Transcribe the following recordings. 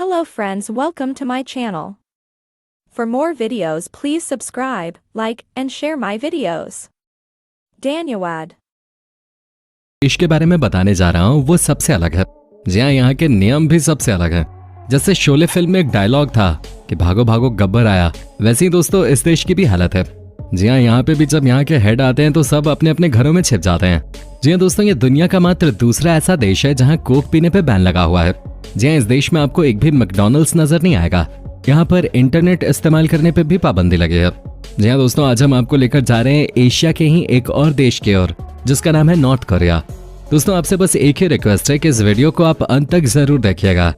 Hello friends, welcome to my channel. For more videos please subscribe, like and share my videos. धन्यवाद। देश के बारे में बताने जा रहा हूँ वो सबसे अलग है। जी हाँ, यहाँ के नियम भी सबसे अलग है। जैसे शोले फिल्म में एक डायलॉग था कि भागो भागो गब्बर आया, वैसे ही दोस्तों इस देश की भी हालत है। जी हाँ, यहाँ पे भी जब यहाँ के हेड आते हैं तो सब अपने अपने घरों में छिप जाते हैं। जी हाँ दोस्तों, ये दुनिया का मात्र दूसरा ऐसा देश है जहाँ कोक पीने पे बैन लगा हुआ है। जी हाँ, इस देश में आपको एक भी मैकडॉनल्ड्स नजर नहीं आएगा। यहाँ पर इंटरनेट इस्तेमाल करने पे भी पाबंदी लगी है। जी हाँ दोस्तों, आज हम आपको लेकर जा रहे हैं एशिया के ही एक और देश की ओर, जिसका नाम है नॉर्थ कोरिया। दोस्तों आपसे बस एक ही रिक्वेस्ट है कि इस वीडियो को आप अंत तक जरूर देखिएगा।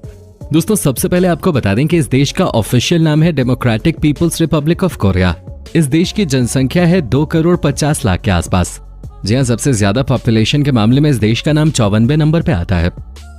दोस्तों सबसे पहले आपको बता दें कि इस देश का ऑफिशियल नाम है democratic people's republic of Korea. इस देश की जनसंख्या है 2,50,00,000 के आसपास। जी हाँ, सबसे ज्यादा पॉपुलेशन के मामले में इस देश का नाम 54वें नंबर पे आता है।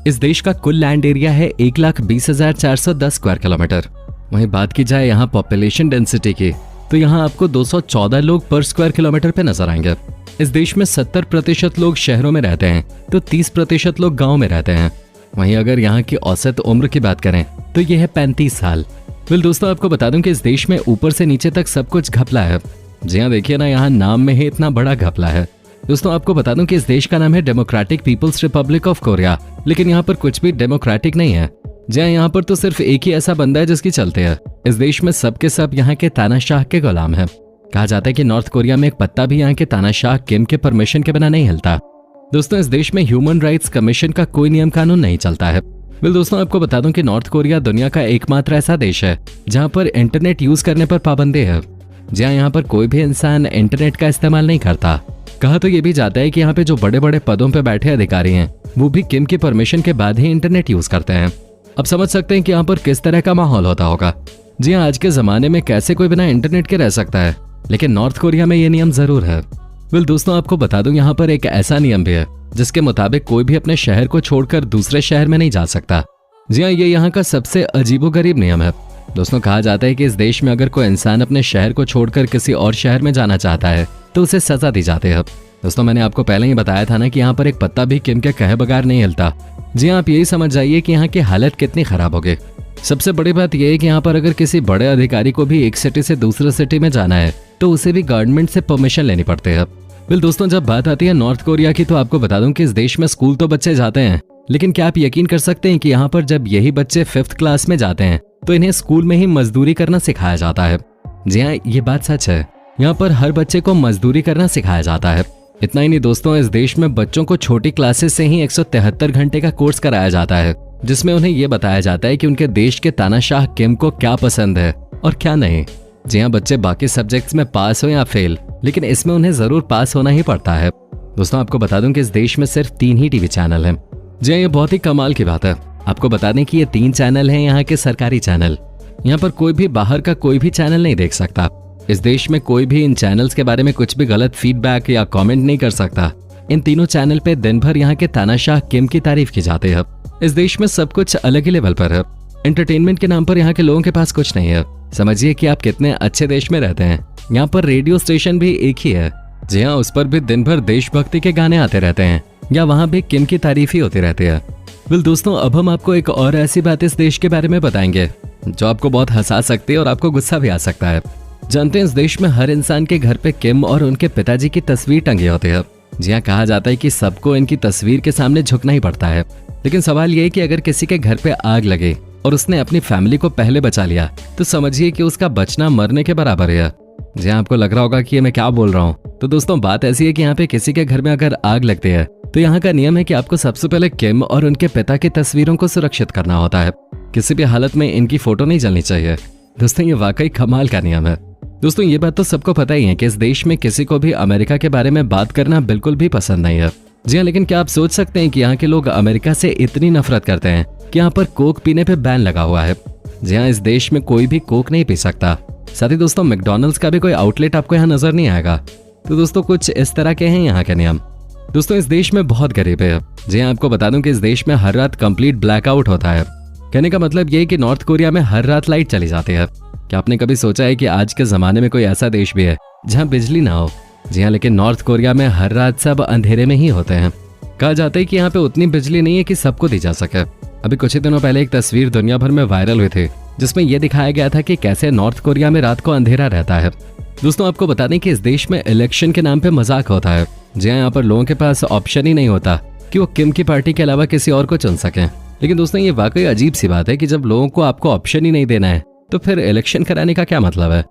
इस देश का कुल लैंड एरिया है 1,20,410 स्क्वायर किलोमीटर। वहीं बात की जाए यहाँ पॉपुलेशन डेंसिटी की, तो यहाँ आपको 214 लोग पर स्क्वायर किलोमीटर पे नजर आएंगे। इस देश में 70% लोग शहरों में रहते हैं तो 30% लोग गाँव में रहते हैं। वहीं अगर यहाँ की औसत उम्र की बात करें तो यह है 35 साल। दोस्तों आपको बता दूं कि इस देश में ऊपर से नीचे तक सब कुछ घपला है। जी हाँ, देखिए ना, यहाँ नाम में ही इतना बड़ा घपला है। दोस्तों आपको बता दूं कि इस देश का नाम है democratic people's republic of Korea, लेकिन यहाँ पर कुछ भी डेमोक्रेटिक नहीं है। जी हाँ, यहाँ पर तो सिर्फ एक ही ऐसा बंदा है जिसकी चलते है। इस देश में सबके सब यहाँ के तानाशाह के गुलाम है। कहा जाता है कि नॉर्थ कोरिया में एक पत्ता भी यहाँ के तानाशाह किम के परमिशन के बिना नहीं हिलता। दोस्तों इस देश में ह्यूमन राइट्स कमीशन का कोई नियम कानून नहीं चलता है। दोस्तों आपको बता दूं कि नॉर्थ कोरिया दुनिया का एकमात्र ऐसा देश है जहां पर इंटरनेट यूज करने पर पाबंदी है। जी हाँ, यहाँ पर कोई भी इंसान इंटरनेट का इस्तेमाल नहीं करता। कहा तो ये भी जाता है कि यहाँ पे जो बड़े बड़े पदों पे बैठे अधिकारी हैं वो भी किम की परमिशन के बाद ही इंटरनेट यूज करते हैं। अब समझ सकते हैं कि यहाँ पर किस तरह का माहौल होता होगा। जी हाँ, आज के जमाने में कैसे कोई बिना इंटरनेट के रह सकता है, लेकिन नॉर्थ कोरिया में ये नियम जरूर है। दोस्तों आपको बता दूं यहाँ पर एक ऐसा नियम भी है जिसके मुताबिक कोई भी अपने शहर को छोड़कर दूसरे शहर में नहीं जा सकता। जी हाँ, ये यहाँ का सबसे अजीबोगरीब नियम है। दोस्तों कहा जाता है कि इस देश में अगर कोई इंसान अपने शहर को छोड़कर किसी और शहर में जाना चाहता है तो उसे सजा दी जाती है। दोस्तों मैंने आपको पहले ही बताया था ना कि यहाँ पर एक पत्ता भी किम के कहे बगैर नहीं हिलता। जी हाँ, आप यही समझ जाइए कि यहाँ की हालत कितनी खराब होगी। सबसे बड़ी बात यह है कि यहाँ पर अगर किसी बड़े अधिकारी को भी एक सिटी से दूसरे सिटी में जाना है तो उसे भी गवर्नमेंट से परमिशन लेनी पड़ती है। दोस्तों जब बात आती है नॉर्थ कोरिया की, तो आपको बता दूं कि इस देश में स्कूल तो बच्चे जाते हैं, लेकिन क्या आप यकीन कर सकते हैं कि यहाँ पर जब यही बच्चे 5th क्लास में जाते हैं तो इन्हें स्कूल में ही मजदूरी करना सिखाया जाता है। जी हाँ, ये बात सच है। यहाँ पर हर बच्चे को मजदूरी करना सिखाया जाता है। इतना ही नहीं दोस्तों, इस देश में बच्चों को छोटी क्लासेस से ही 173 घंटे का कोर्स कराया जाता है, जिसमें उन्हें यह बताया जाता है कि उनके देश के तानाशाह किम को क्या पसंद है और क्या नहीं। जी हाँ, बच्चे बाकी सब्जेक्ट्स में पास हो या फेल, लेकिन इसमें उन्हें जरूर पास होना ही पड़ता है। दोस्तों आपको बता दूं कि इस देश में सिर्फ 3 ही टीवी चैनल हैं। जी हाँ, ये बहुत ही कमाल की बात है। आपको बता दें कि ये 3 चैनल हैं यहाँ के सरकारी चैनल। यहाँ पर कोई भी बाहर का कोई भी चैनल नहीं देख सकता। इस देश में कोई भी इन चैनल्स के बारे में कुछ भी गलत फीडबैक या कॉमेंट नहीं कर सकता। इन तीनों चैनल पे दिन भर यहाँ के तानाशाह किम की तारीफ की जाती है। इस देश में सब कुछ अलग ही लेवल पर है। एंटरटेनमेंट के नाम पर यहाँ के लोगों के पास कुछ नहीं है। समझिए कि आप कितने अच्छे देश में रहते हैं। यहाँ पर रेडियो स्टेशन भी एक ही है। जी हाँ, उस पर भी दिन भर देशभक्ति के गाने आते रहते हैं या वहाँ भी किम की तारीफ ही होती रहती है। दोस्तों अब हम आपको एक और ऐसी बात इस देश के बारे में बताएंगे जो आपको बहुत हंसा सकती है और आपको गुस्सा भी आ सकता है। जानते हैं इस देश में हर इंसान के घर पे किम और उनके पिताजी की तस्वीर टंगी होती है। जी हाँ, कहा जाता है कि सबको इनकी तस्वीर के सामने झुकना ही पड़ता है। लेकिन सवाल ये है कि अगर किसी के घर पे आग लगे और उसने अपनी फैमिली को पहले बचा लिया तो समझिए कि उसका बचना मरने के बराबर है। जी हाँ, आपको लग रहा होगा कि मैं क्या बोल रहा हूँ। तो दोस्तों बात ऐसी है कि यहाँ पे किसी के घर में अगर आग लगती है तो यहाँ का नियम है कि आपको सबसे पहले किम और उनके पिता की तस्वीरों को सुरक्षित करना होता है। किसी भी हालत में इनकी फोटो नहीं जलनी चाहिए। दोस्तों ये वाकई कमाल का नियम है। दोस्तों ये बात तो सबको पता ही है कि इस देश में किसी को भी अमेरिका के बारे में बात करना बिल्कुल भी पसंद नहीं है। जी हाँ, लेकिन क्या आप सोच सकते हैं कि यहाँ के लोग अमेरिका से इतनी नफरत करते हैं कि यहाँ पर कोक पीने पे बैन लगा हुआ है। जी हाँ, इस देश में कोई भी कोक नहीं पी सकता। साथ ही दोस्तों मैकडॉनल्ड्स का भी कोई आउटलेट आपको यहाँ नजर नहीं आएगा। तो दोस्तों कुछ इस तरह के हैं यहाँ के नियम। दोस्तों इस देश में बहुत गरीब है। जी हाँ, आपको बता दूं कि इस देश में हर रात कंप्लीट ब्लैकआउट होता है। कहने का मतलब ये है कि नॉर्थ कोरिया में हर रात लाइट चली जाती है। क्या आपने कभी सोचा है कि आज के जमाने में कोई ऐसा देश भी है जहाँ बिजली ना हो? जी हाँ, लेकिन नॉर्थ कोरिया में हर रात सब अंधेरे में ही होते हैं। कहा जाता है कि यहाँ पे उतनी बिजली नहीं है कि सबको दी जा सके। अभी कुछ ही दिनों पहले एक तस्वीर दुनिया भर में वायरल हुई थी जिसमें यह दिखाया गया था कि कैसे नॉर्थ कोरिया में रात को अंधेरा रहता है। दोस्तों आपको बता दें कि इस देश में इलेक्शन के नाम पे मजाक होता है। जी हाँ, यहाँ पर लोगों के पास ऑप्शन ही नहीं होता कि वो किम की पार्टी के अलावा किसी और को चुन सकें। लेकिन दोस्तों ये वाकई अजीब सी बात है कि जब लोगों को आपको ऑप्शन ही नहीं देना है तो फिर इलेक्शन कराने का क्या मतलब है।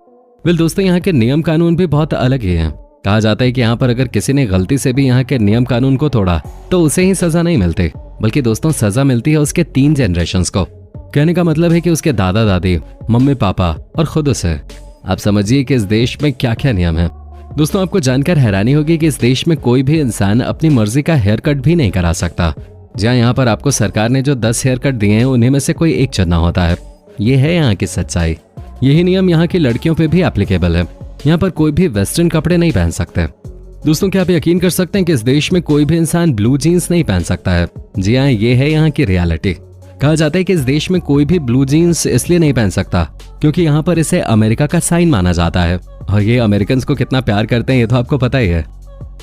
वेल दोस्तों यहाँ के नियम कानून भी बहुत अलग ही हैं। कहा जाता है कि यहाँ पर अगर किसी ने गलती से भी यहाँ के नियम कानून को तोड़ा तो उसे ही सजा नहीं मिलती, बल्कि दोस्तों सजा मिलती है उसके 3 जनरेशंस को। कहने का मतलब है कि उसके दादा दादी, मम्मी पापा और खुद उसे। आप समझिए कि इस देश में क्या क्या नियम है। दोस्तों आपको जानकर हैरानी होगी कि इस देश में कोई भी इंसान अपनी मर्जी का हेयर कट भी नहीं करा सकता। जहाँ यहाँ पर आपको सरकार ने जो 10 हेयर कट दिए हैं उन्हीं में से कोई एक चुनना होता है। ये है यहाँ की सच्चाई। यही नियम यहाँ की लड़कियों पे भी एप्लीकेबल है। यहाँ पर कोई भी वेस्टर्न कपड़े नहीं पहन सकते। दोस्तों क्या आप यकीन कर सकते हैं कि इस देश में कोई भी इंसान ब्लू जीन्स नहीं पहन सकता है। जी हाँ, ये है यहाँ की रियलिटी। कहा जाता है कि इस देश में कोई भी ब्लू जीन्स इसलिए नहीं पहन सकता क्योंकि यहाँ पर इसे अमेरिका का साइन माना जाता है और ये अमेरिकन को कितना प्यार करते हैं ये तो आपको पता ही है।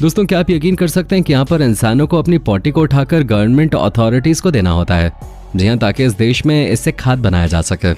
दोस्तों क्या आप यकीन कर सकते हैं कि यहाँ पर इंसानों को अपनी पॉटी को उठाकर गवर्नमेंट अथॉरिटीज को देना होता है। जी हाँ, ताकि इस देश में इससे खाद बनाया जा सके।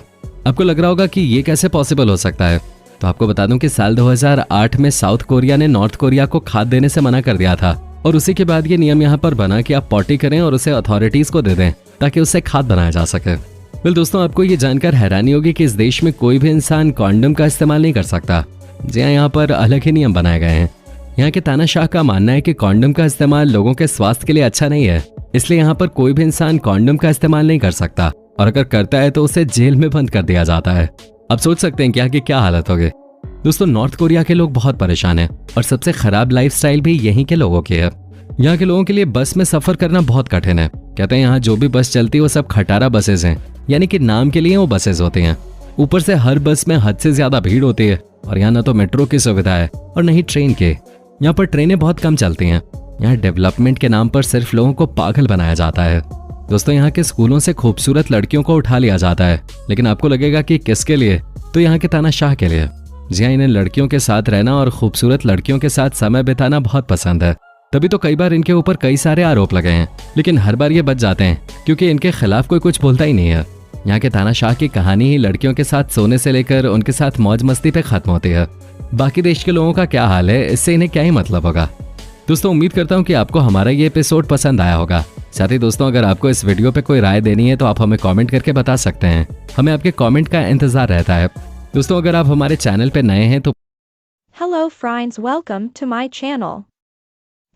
आपको लग रहा होगा कि ये कैसे पॉसिबल हो सकता है, तो आपको बता दूं कि साल 2008 में साउथ कोरिया ने नॉर्थ कोरिया को खाद देने से मना कर दिया था और उसी के बाद ये नियम यहाँ पर बना कि आप पॉटी करें और उसे अथॉरिटीज को दे दें ताकि उससे खाद बनाया जा सके। वेल दोस्तों आपको ये जानकर हैरानी होगी कि इस देश में कोई भी इंसान कॉन्डम का इस्तेमाल नहीं कर सकता। जी हाँ, यहाँ पर अलग ही नियम बनाए गए हैं। यहाँ के तानाशाह का मानना है कि कॉन्डम का इस्तेमाल लोगों के स्वास्थ्य के लिए अच्छा नहीं है, इसलिए यहाँ पर कोई भी इंसान कॉन्डम का इस्तेमाल नहीं कर सकता और अगर करता है तो उसे जेल में बंद कर दिया जाता है। अब सोच सकते हैं कि यहाँ की क्या हालत होगी। दोस्तों नॉर्थ कोरिया के लोग बहुत परेशान हैं और सबसे खराब लाइफस्टाइल भी यहीं के लोगों की है। यहाँ के लोगों के लिए बस में सफर करना बहुत कठिन है। कहते हैं यहाँ जो भी बस चलती है वो सब खटारा बसेस हैं, यानी कि नाम के लिए वो बसेस होती हैं। ऊपर से हर बस में हद से ज्यादा भीड़ होती है और यहाँ ना तो मेट्रो की सुविधा है और न ही ट्रेन की। यहाँ पर ट्रेनें बहुत कम चलती हैं। यहाँ डेवलपमेंट के नाम पर सिर्फ लोगों को पागल बनाया जाता है। दोस्तों यहाँ के स्कूलों से खूबसूरत लड़कियों को उठा लिया जाता है, लेकिन आपको लगेगा कि किसके लिए, तो यहाँ के तानाशाह के लिए। जी हाँ, इन्हें लड़कियों के साथ रहना और खूबसूरत लड़कियों के साथ समय बिताना बहुत पसंद है। तभी तो कई बार इनके ऊपर कई सारे आरोप लगे हैं, लेकिन हर बार ये बच जाते हैं क्योंकि इनके खिलाफ कोई कुछ बोलता ही नहीं है। यहाँ के तानाशाह की कहानी ही लड़कियों के साथ सोने से लेकर उनके साथ मौज मस्ती पे खत्म होती है। बाकी देश के लोगों का क्या हाल है, इससे इन्हें क्या ही मतलब होगा। दोस्तों उम्मीद करता हूँ कि आपको हमारा ये एपिसोड पसंद आया होगा। साथ ही दोस्तों अगर आपको इस वीडियो पे कोई राय देनी है तो आप हमें कमेंट करके बता सकते हैं। हमें आपके कमेंट का इंतजार रहता है। दोस्तों अगर आप हमारे चैनल पे नए हैं तो Hello friends, welcome to my channel.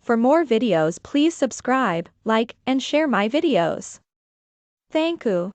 For more videos please subscribe, like and share my videos. Thank you.